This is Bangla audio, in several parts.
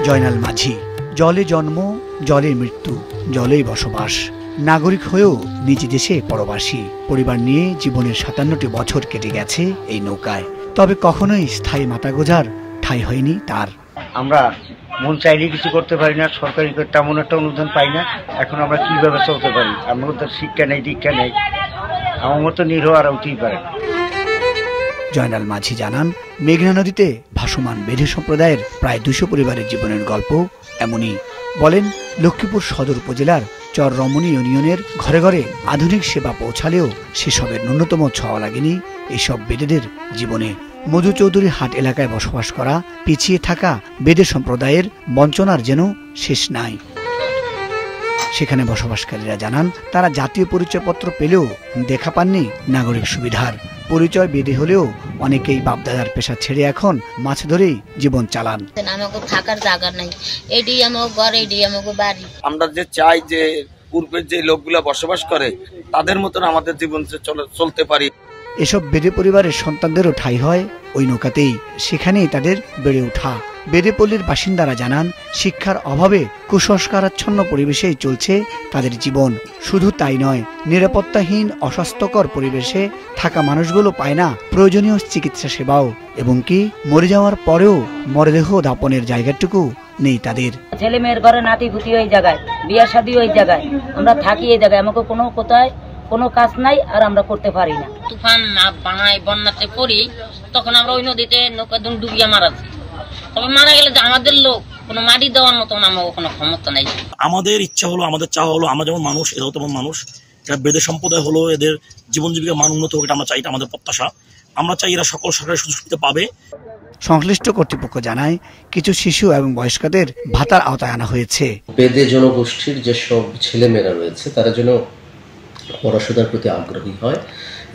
জয়নাল মাঝি। জলে জন্ম, জলে মৃত্যু, জলেই বসবাস। নাগরিক হয়েও নিজ দেশে পরবাসী। পরিবার নিয়ে জীবনের ৫৭টি বছর কেটে গেছে এই নৌকায়। তবে কখনোই স্থায়ী মাথা গোঁজার ঠাঁই হয়নি তার। আমরা মন চাইলে কিছু করতে পারি না, সরকারি তেমন একটা অনুদান পাই না। এখন আমরা কিভাবে চলতে পারি? আমার তো শিক্ষা নেই, দীক্ষা নেই, আমার মতো নিরহ আর উঠতেই পারে। জয়নাল মাঝি জানান, মেঘনা নদীতে ভাসমান বেদে সম্প্রদায়ের প্রায় ২০০ পরিবারের জীবনের গল্প এমনই। বলেন, লক্ষ্মীপুর সদর উপজেলার চর রমণী ইউনিয়নের ঘরে ঘরে আধুনিক সেবা পৌঁছালেও সেসবের ন্যূনতম ছোঁয়া লাগেনি এইসব বেদেদের জীবনে। মধু চৌধুরী হাট এলাকায় বসবাস করা পিছিয়ে থাকা বেদে সম্প্রদায়ের বঞ্চনার যেন শেষ নাই। সেখানে বসবাসকারীরা জানান, তারা জাতীয় পরিচয়পত্র পেলেও দেখা পাননি নাগরিক সুবিধার। পরিচয় বেদে হলেও অনেকেই বাপদাদার পেশা ছেড়ে এখন মাছ ধরেই জীবন চালান। আমাকে থাকার জায়গা নাই, এডি আমার ঘর, এডি আমার বাড়ি। আমরা যে চাই যে পূর্বের যে লোকগুলা বসবাস করে তাদের মতন আমাদের জীবন চলতে পারি। এসব বেদে পরিবারের সন্তানদেরও ঠাঁই হয় ওই নৌকাতেই। সেখানেই তাদের বেড়ে ওঠা। বেদেপল্লীর বাসিন্দারা জানান, শিক্ষার অভাবে কুসংস্কারাচ্ছন্ন পরিবেশেই চলছে তাদের জীবন। শুধু তাই নয়, নিরাপত্তাহীন অস্বাস্থ্যকর পরিবেশে থাকা মানুষগুলো পায় না প্রয়োজনীয় চিকিৎসা সেবাও, এবং কি মরে যাওয়ার পরেও মরদেহ দাপনের জায়গাটুকু নেই তাদের। ছেলে মেয়ের ঘরে নাতি পুতি ওই জায়গায়, বিয়া শাদী ওই জায়গায়, আমরা থাকি এই জায়গায়। আমাকে কোনো কোথায় কোনো কাজ নাই, আর আমরা করতে পারি না। তুফান বানায় বন্যাতে পড়ি, তখন আমরা ওই নদীতে নৌকা ডুবিয়ে মারাছি। তবে মারা গেলে যে আমাদের লোক কোনো মাটি দেওয়ার মতন আমার কোনো ক্ষমতা নাই। আমাদের ইচ্ছা হলো, আমাদের চাওয়া হলো, আমরা যেমন মানুষ এরাও তেমন মানুষ। এরা বেদে সম্প্রদায় হলো, এদের জীবন জীবিকা মান উন্নত হোক, এটা আমরা চাই, এটা আমাদের প্রত্যাশা। আমরা চাই এরা সকল সরকারি সুযোগ সুবিধা পাবে। সংশ্লিষ্ট কর্তৃপক্ষ জানায়, কিছু শিশু এবং বয়স্কদের ভাতার আওতায় আনা হয়েছে। বেদে জনগোষ্ঠীর যেসব ছেলেমেয়েরা রয়েছে তারা যেন পড়াশোনার প্রতি আগ্রহী হয়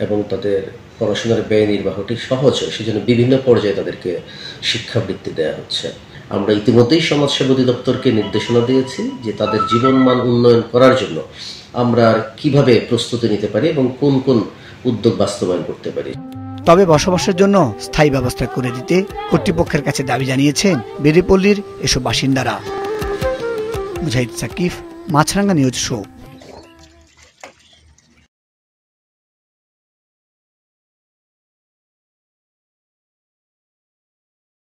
এবং তাদের পড়াশোনার ব্যয় নির্বাহটি সহজ হয়, সেজন্য বিভিন্ন পর্যায়ে তাদেরকে শিক্ষাবৃত্তি দেওয়া হচ্ছে। আমরা ইতিমধ্যেই সমাজসেবা অধিদপ্তরকে নির্দেশনা দিয়েছি যে তাদের জীবনমান উন্নয়ন করার জন্য আমরা কিভাবে প্রস্তুতি নিতে পারি এবং কোন কোন উদ্যোগ বাস্তবায়ন করতে পারি। তবে বসবাসের জন্য স্থায়ী ব্যবস্থা করে দিতে কর্তৃপক্ষের কাছে দাবি জানিয়েছেন বেদেপল্লীর এসব বাসিন্দারা। মুজাহিদ সাকিব, মাছরাঙ্গা নিউজ শো।